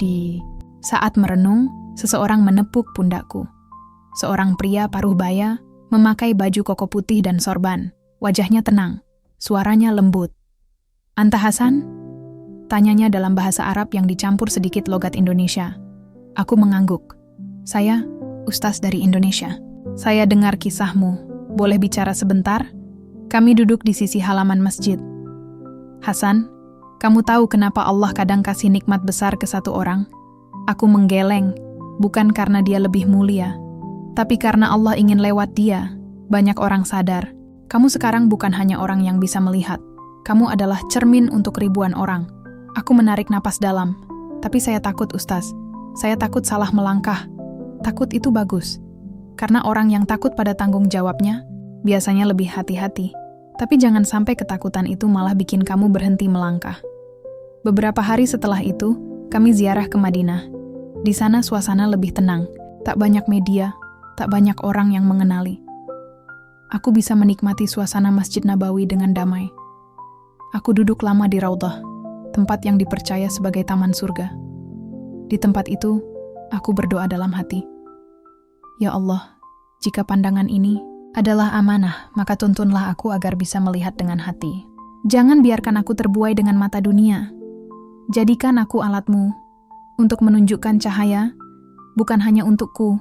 Di saat merenung, seseorang menepuk pundakku. Seorang pria paruh baya, memakai baju koko putih dan sorban. Wajahnya tenang, suaranya lembut. Anta Hasan? Tanyanya dalam bahasa Arab yang dicampur sedikit logat Indonesia. Aku mengangguk. Saya, Ustaz dari Indonesia. Saya dengar kisahmu. Boleh bicara sebentar? Kami duduk di sisi halaman masjid. Hasan, kamu tahu kenapa Allah kadang kasih nikmat besar ke satu orang? Aku menggeleng, bukan karena dia lebih mulia, Tapi karena Allah ingin lewat dia, banyak orang sadar, kamu sekarang bukan hanya orang yang bisa melihat. Kamu adalah cermin untuk ribuan orang. Aku menarik napas dalam. Tapi saya takut, Ustaz. Saya takut salah melangkah. Takut itu bagus. Karena orang yang takut pada tanggung jawabnya, biasanya lebih hati-hati. Tapi jangan sampai ketakutan itu malah bikin kamu berhenti melangkah. Beberapa hari setelah itu, kami ziarah ke Madinah. Di sana suasana lebih tenang. Tak banyak media, tak banyak orang yang mengenali. Aku bisa menikmati suasana Masjid Nabawi dengan damai. Aku duduk lama di Raudhah, tempat yang dipercaya sebagai taman surga. Di tempat itu, aku berdoa dalam hati. Ya Allah, jika pandangan ini adalah amanah, maka tuntunlah aku agar bisa melihat dengan hati. Jangan biarkan aku terbuai dengan mata dunia. Jadikan aku alatmu untuk menunjukkan cahaya, bukan hanya untukku,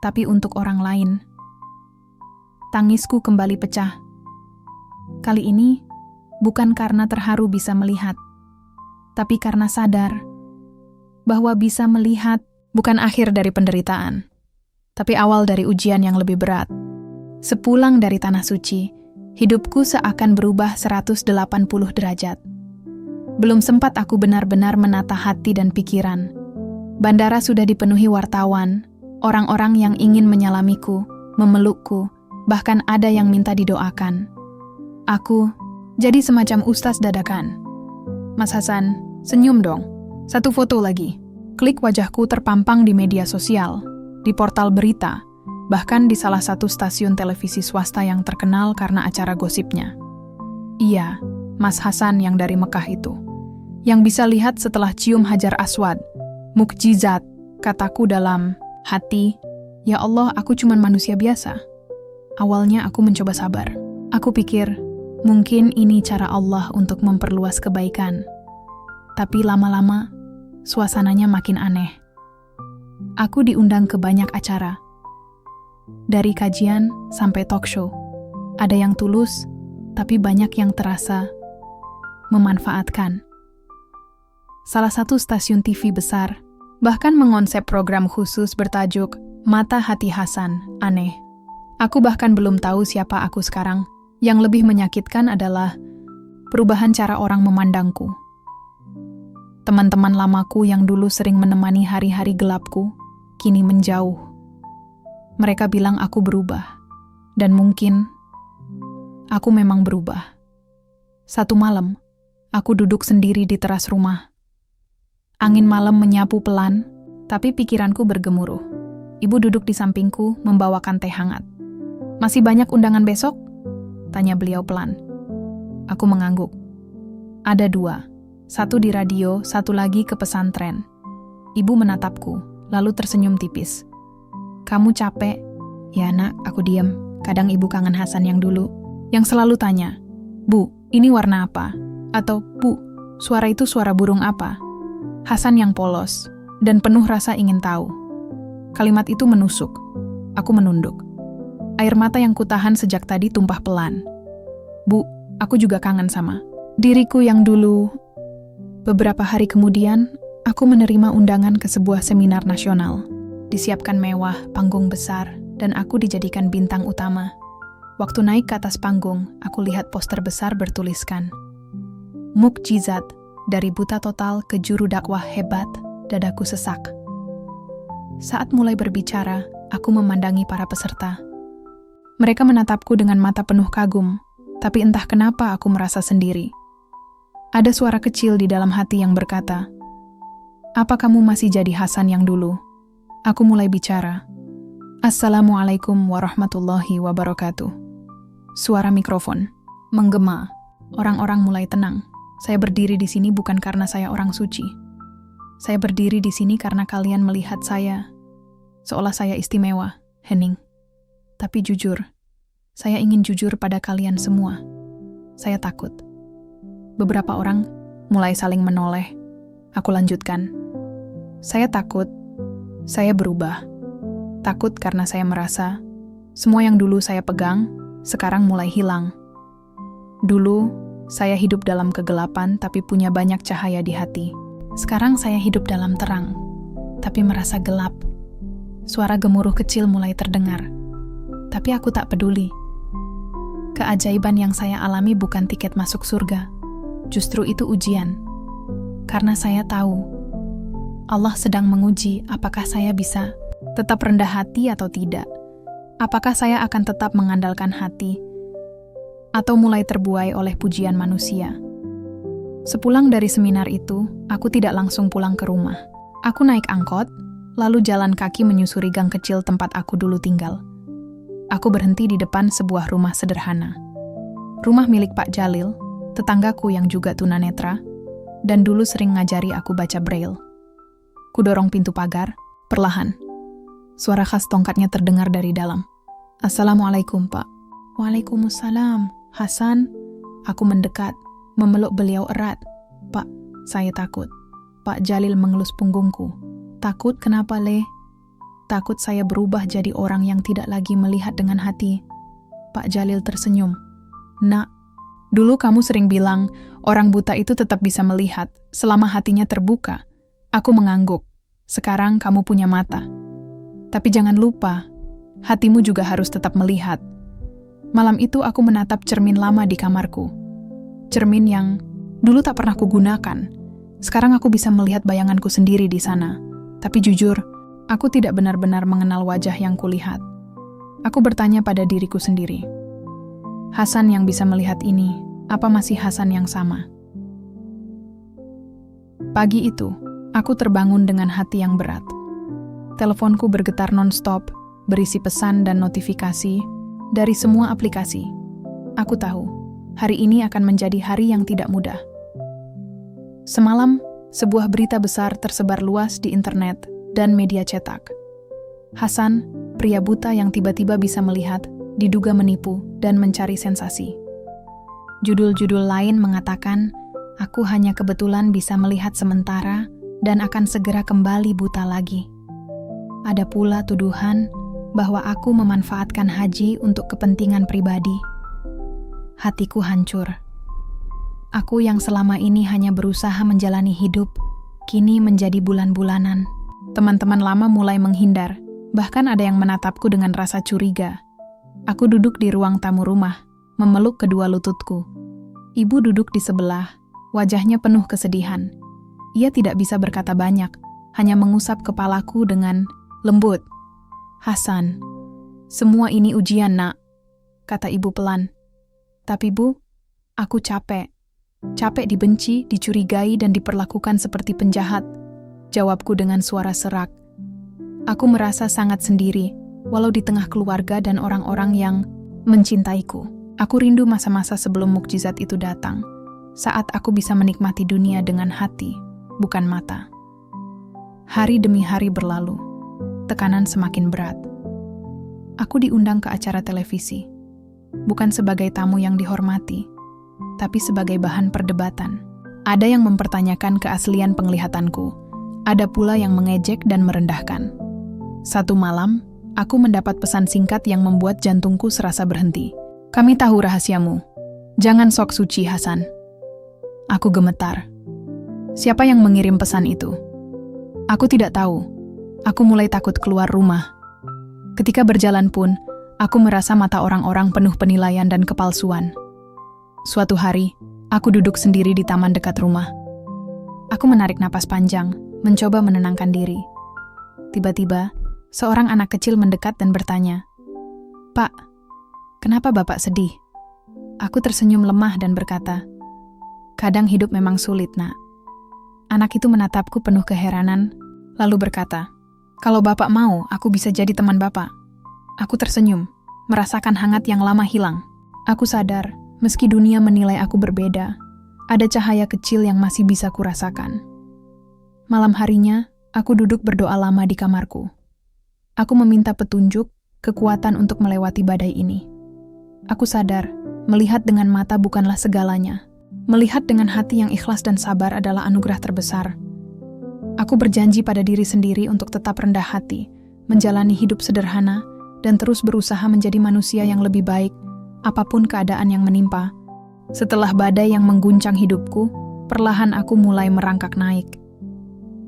tapi untuk orang lain. Tangisku kembali pecah. Kali ini, bukan karena terharu bisa melihat, tapi karena sadar bahwa bisa melihat bukan akhir dari penderitaan, tapi awal dari ujian yang lebih berat. Sepulang dari tanah suci, hidupku seakan berubah 180 derajat. Belum sempat aku benar-benar menata hati dan pikiran. Bandara sudah dipenuhi wartawan, orang-orang yang ingin menyalamiku, memelukku, bahkan ada yang minta didoakan. Aku jadi semacam ustaz dadakan. Mas Hasan, senyum dong. Satu foto lagi. Klik wajahku terpampang di media sosial, di portal berita, bahkan di salah satu stasiun televisi swasta yang terkenal karena acara gosipnya. Iya, Mas Hasan yang dari Mekah itu. Yang bisa lihat setelah cium Hajar Aswad. Mukjizat, kataku dalam hati. Ya Allah, aku cuman manusia biasa. Awalnya aku mencoba sabar. Aku pikir, mungkin ini cara Allah untuk memperluas kebaikan. Tapi lama-lama, suasananya makin aneh. Aku diundang ke banyak acara. Dari kajian sampai talk show. Ada yang tulus, tapi banyak yang terasa memanfaatkan. Salah satu stasiun TV besar bahkan mengonsep program khusus bertajuk Mata Hati Hasan, aneh. Aku bahkan belum tahu siapa aku sekarang. Yang lebih menyakitkan adalah perubahan cara orang memandangku. Teman-teman lamaku yang dulu sering menemani hari-hari gelapku, kini menjauh. Mereka bilang aku berubah. Dan mungkin, aku memang berubah. Satu malam, aku duduk sendiri di teras rumah. Angin malam menyapu pelan, tapi pikiranku bergemuruh. Ibu duduk di sampingku, membawakan teh hangat. Masih banyak undangan besok? Tanya beliau pelan. Aku mengangguk. Ada 2. Satu di radio, satu lagi ke pesantren. Ibu menatapku, lalu tersenyum tipis. Kamu capek? Ya nak, aku diam. Kadang ibu kangen Hasan yang dulu. Yang selalu tanya, Bu, ini warna apa? Atau, Bu, suara itu suara burung apa? Hasan yang polos, dan penuh rasa ingin tahu. Kalimat itu menusuk. Aku menunduk. Air mata yang kutahan sejak tadi tumpah pelan. Bu, aku juga kangen sama diriku yang dulu. Beberapa hari kemudian, aku menerima undangan ke sebuah seminar nasional. Disiapkan mewah, panggung besar, dan aku dijadikan bintang utama. Waktu naik ke atas panggung, aku lihat poster besar bertuliskan, Mukjizat, dari buta total ke juru dakwah hebat, dadaku sesak. Saat mulai berbicara, aku memandangi para peserta. Mereka menatapku dengan mata penuh kagum, tapi entah kenapa aku merasa sendiri. Ada suara kecil di dalam hati yang berkata, "Apa kamu masih jadi Hasan yang dulu?" Aku mulai bicara. Assalamualaikum warahmatullahi wabarakatuh. Suara mikrofon menggema. Orang-orang mulai tenang. Saya berdiri di sini bukan karena saya orang suci. Saya berdiri di sini karena kalian melihat saya seolah saya istimewa, Henning. Tapi jujur, saya ingin jujur pada kalian semua. Saya takut. Beberapa orang mulai saling menoleh. Aku lanjutkan. Saya takut. Saya berubah. Takut karena saya merasa semua yang dulu saya pegang, sekarang mulai hilang. Dulu, saya hidup dalam kegelapan tapi punya banyak cahaya di hati. Sekarang saya hidup dalam terang, tapi merasa gelap. Suara gemuruh kecil mulai terdengar. Tapi aku tak peduli. Keajaiban yang saya alami bukan tiket masuk surga. Justru itu ujian. Karena saya tahu Allah sedang menguji apakah saya bisa tetap rendah hati atau tidak. Apakah saya akan tetap mengandalkan hati atau mulai terbuai oleh pujian manusia. Sepulang dari seminar itu, aku tidak langsung pulang ke rumah. Aku naik angkot, lalu jalan kaki menyusuri gang kecil tempat aku dulu tinggal. Aku berhenti di depan sebuah rumah sederhana. Rumah milik Pak Jalil, tetanggaku yang juga tunanetra, dan dulu sering ngajari aku baca braille. Kudorong pintu pagar, perlahan. Suara khas tongkatnya terdengar dari dalam. "Assalamualaikum, Pak." "Waalaikumsalam, Hasan." Aku mendekat, memeluk beliau erat. "Pak, saya takut." Pak Jalil mengelus punggungku. "Takut kenapa, Le?" "Takut saya berubah jadi orang yang tidak lagi melihat dengan hati." Pak Jalil tersenyum. "Nak, dulu kamu sering bilang orang buta itu tetap bisa melihat selama hatinya terbuka." Aku mengangguk. "Sekarang kamu punya mata. Tapi jangan lupa, hatimu juga harus tetap melihat." Malam itu aku menatap cermin lama di kamarku. Cermin yang dulu tak pernah kugunakan. Sekarang aku bisa melihat bayanganku sendiri di sana. Tapi jujur, aku tidak benar-benar mengenal wajah yang kulihat. Aku bertanya pada diriku sendiri. Hasan yang bisa melihat ini, apa masih Hasan yang sama? Pagi itu, aku terbangun dengan hati yang berat. Teleponku bergetar non-stop, berisi pesan dan notifikasi dari semua aplikasi. Aku tahu, hari ini akan menjadi hari yang tidak mudah. Semalam, sebuah berita besar tersebar luas di internet dan media cetak. Hasan, pria buta yang tiba-tiba bisa melihat, diduga menipu dan mencari sensasi. Judul-judul lain mengatakan, aku hanya kebetulan bisa melihat sementara dan akan segera kembali buta lagi. Ada pula tuduhan bahwa aku memanfaatkan haji untuk kepentingan pribadi. Hatiku hancur. Aku yang selama ini hanya berusaha menjalani hidup, kini menjadi bulan-bulanan. Teman-teman lama mulai menghindar, bahkan ada yang menatapku dengan rasa curiga. Aku duduk di ruang tamu rumah, memeluk kedua lututku. Ibu duduk di sebelah, wajahnya penuh kesedihan. Ia tidak bisa berkata banyak, hanya mengusap kepalaku dengan lembut. "Hasan, semua ini ujian, Nak," kata ibu pelan. "Tapi Bu, aku capek. Capek dibenci, dicurigai, dan diperlakukan seperti penjahat," jawabku dengan suara serak. Aku merasa sangat sendiri, walau di tengah keluarga dan orang-orang yang mencintaiku. Aku rindu masa-masa sebelum mukjizat itu datang, saat aku bisa menikmati dunia dengan hati, bukan mata. Hari demi hari berlalu, tekanan semakin berat. Aku diundang ke acara televisi, bukan sebagai tamu yang dihormati, tapi sebagai bahan perdebatan. Ada yang mempertanyakan keaslian penglihatanku, ada pula yang mengejek dan merendahkan. Satu malam, aku mendapat pesan singkat yang membuat jantungku serasa berhenti. "Kami tahu rahasiamu. Jangan sok suci, Hasan." Aku gemetar. Siapa yang mengirim pesan itu? Aku tidak tahu. Aku mulai takut keluar rumah. Ketika berjalan pun, aku merasa mata orang-orang penuh penilaian dan kepalsuan. Suatu hari, aku duduk sendiri di taman dekat rumah. Aku menarik napas panjang, mencoba menenangkan diri. Tiba-tiba, seorang anak kecil mendekat dan bertanya, "Pak, kenapa Bapak sedih?" Aku tersenyum lemah dan berkata, "Kadang hidup memang sulit, Nak." Anak itu menatapku penuh keheranan, lalu berkata, "Kalau Bapak mau, aku bisa jadi teman Bapak." Aku tersenyum, merasakan hangat yang lama hilang. Aku sadar, meski dunia menilai aku berbeda, ada cahaya kecil yang masih bisa kurasakan. Malam harinya, aku duduk berdoa lama di kamarku. Aku meminta petunjuk, kekuatan untuk melewati badai ini. Aku sadar, melihat dengan mata bukanlah segalanya. Melihat dengan hati yang ikhlas dan sabar adalah anugerah terbesar. Aku berjanji pada diri sendiri untuk tetap rendah hati, menjalani hidup sederhana, dan terus berusaha menjadi manusia yang lebih baik, apapun keadaan yang menimpa. Setelah badai yang mengguncang hidupku, perlahan aku mulai merangkak naik.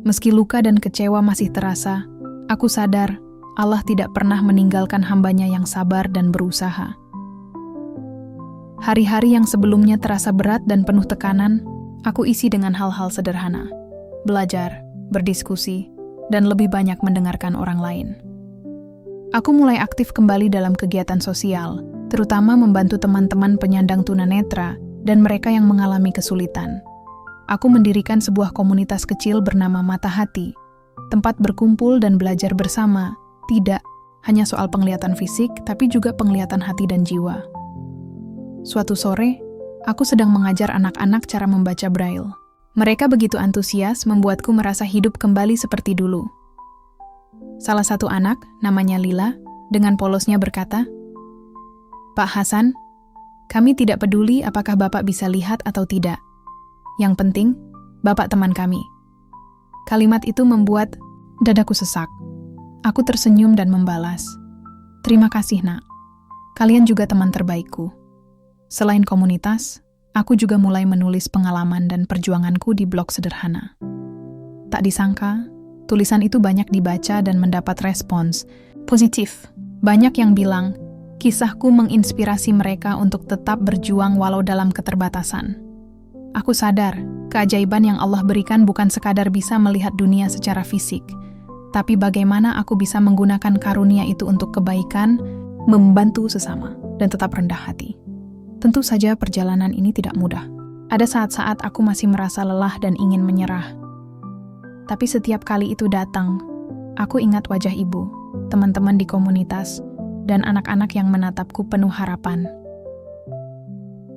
Meski luka dan kecewa masih terasa, aku sadar Allah tidak pernah meninggalkan hambanya yang sabar dan berusaha. Hari-hari yang sebelumnya terasa berat dan penuh tekanan, aku isi dengan hal-hal sederhana. Belajar, berdiskusi, dan lebih banyak mendengarkan orang lain. Aku mulai aktif kembali dalam kegiatan sosial, terutama membantu teman-teman penyandang tunanetra dan mereka yang mengalami kesulitan. Aku mendirikan sebuah komunitas kecil bernama Mata Hati, tempat berkumpul dan belajar bersama, tidak hanya soal penglihatan fisik, tapi juga penglihatan hati dan jiwa. Suatu sore, aku sedang mengajar anak-anak cara membaca Braille. Mereka begitu antusias membuatku merasa hidup kembali seperti dulu. Salah satu anak, namanya Lila, dengan polosnya berkata, "Pak Hasan, kami tidak peduli apakah Bapak bisa lihat atau tidak. Yang penting, Bapak teman kami." Kalimat itu membuat dadaku sesak. Aku tersenyum dan membalas, "Terima kasih, Nak. Kalian juga teman terbaikku." Selain komunitas, aku juga mulai menulis pengalaman dan perjuanganku di blog sederhana. Tak disangka, tulisan itu banyak dibaca dan mendapat respons positif. Banyak yang bilang, kisahku menginspirasi mereka untuk tetap berjuang walau dalam keterbatasan. Aku sadar, keajaiban yang Allah berikan bukan sekadar bisa melihat dunia secara fisik, tapi bagaimana aku bisa menggunakan karunia itu untuk kebaikan, membantu sesama, dan tetap rendah hati. Tentu saja perjalanan ini tidak mudah. Ada saat-saat aku masih merasa lelah dan ingin menyerah. Tapi setiap kali itu datang, aku ingat wajah ibu, teman-teman di komunitas, dan anak-anak yang menatapku penuh harapan.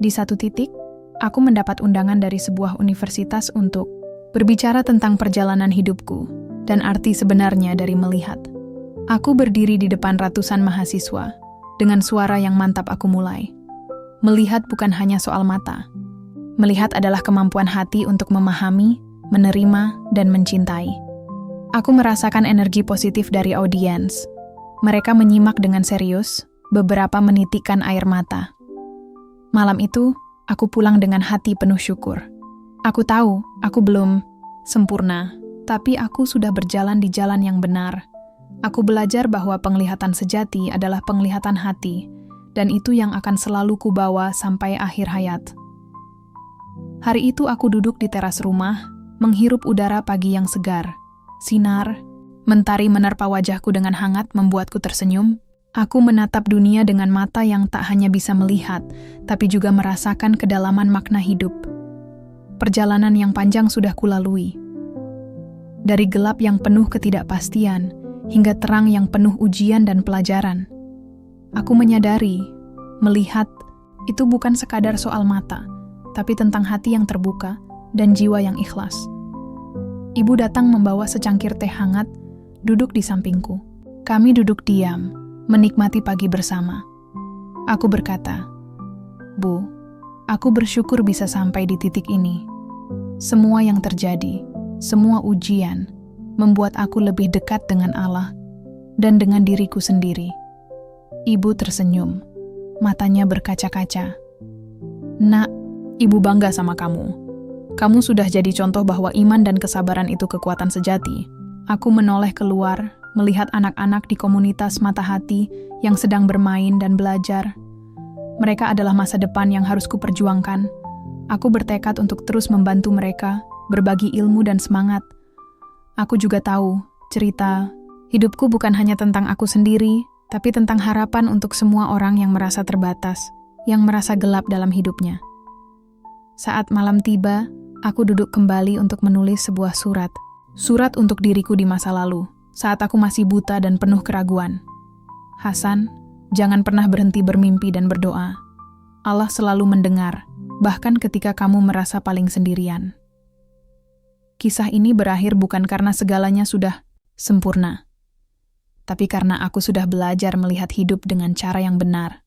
Di satu titik, aku mendapat undangan dari sebuah universitas untuk berbicara tentang perjalanan hidupku dan arti sebenarnya dari melihat. Aku berdiri di depan ratusan mahasiswa. Dengan suara yang mantap aku mulai. Melihat bukan hanya soal mata. Melihat adalah kemampuan hati untuk memahami, menerima, dan mencintai. Aku merasakan energi positif dari audiens. Mereka menyimak dengan serius, beberapa menitikkan air mata. Malam itu, aku pulang dengan hati penuh syukur. Aku tahu, aku belum sempurna, tapi aku sudah berjalan di jalan yang benar. Aku belajar bahwa penglihatan sejati adalah penglihatan hati, dan itu yang akan selalu kubawa sampai akhir hayat. Hari itu aku duduk di teras rumah, menghirup udara pagi yang segar. Sinar, mentari menerpa wajahku dengan hangat membuatku tersenyum. Aku menatap dunia dengan mata yang tak hanya bisa melihat, tapi juga merasakan kedalaman makna hidup. Perjalanan yang panjang sudah kulalui. Dari gelap yang penuh ketidakpastian, hingga terang yang penuh ujian dan pelajaran. Aku menyadari, melihat, itu bukan sekadar soal mata, tapi tentang hati yang terbuka dan jiwa yang ikhlas. Ibu datang membawa secangkir teh hangat, duduk di sampingku. Kami duduk diam, menikmati pagi bersama. Aku berkata, "Bu, aku bersyukur bisa sampai di titik ini. Semua yang terjadi, semua ujian, membuat aku lebih dekat dengan Allah dan dengan diriku sendiri." Ibu tersenyum, matanya berkaca-kaca. "Nak, Ibu bangga sama kamu. Kamu sudah jadi contoh bahwa iman dan kesabaran itu kekuatan sejati." Aku menoleh keluar, melihat anak-anak di komunitas Mata Hati yang sedang bermain dan belajar. Mereka adalah masa depan yang harus kuperjuangkan. Aku bertekad untuk terus membantu mereka, berbagi ilmu dan semangat. Aku juga tahu, cerita hidupku bukan hanya tentang aku sendiri, tapi tentang harapan untuk semua orang yang merasa terbatas, yang merasa gelap dalam hidupnya. Saat malam tiba, aku duduk kembali untuk menulis sebuah surat. Surat untuk diriku di masa lalu, saat aku masih buta dan penuh keraguan. "Hasan, jangan pernah berhenti bermimpi dan berdoa. Allah selalu mendengar, bahkan ketika kamu merasa paling sendirian." Kisah ini berakhir bukan karena segalanya sudah sempurna, tapi karena aku sudah belajar melihat hidup dengan cara yang benar,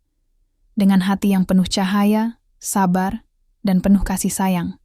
dengan hati yang penuh cahaya, sabar, dan penuh kasih sayang.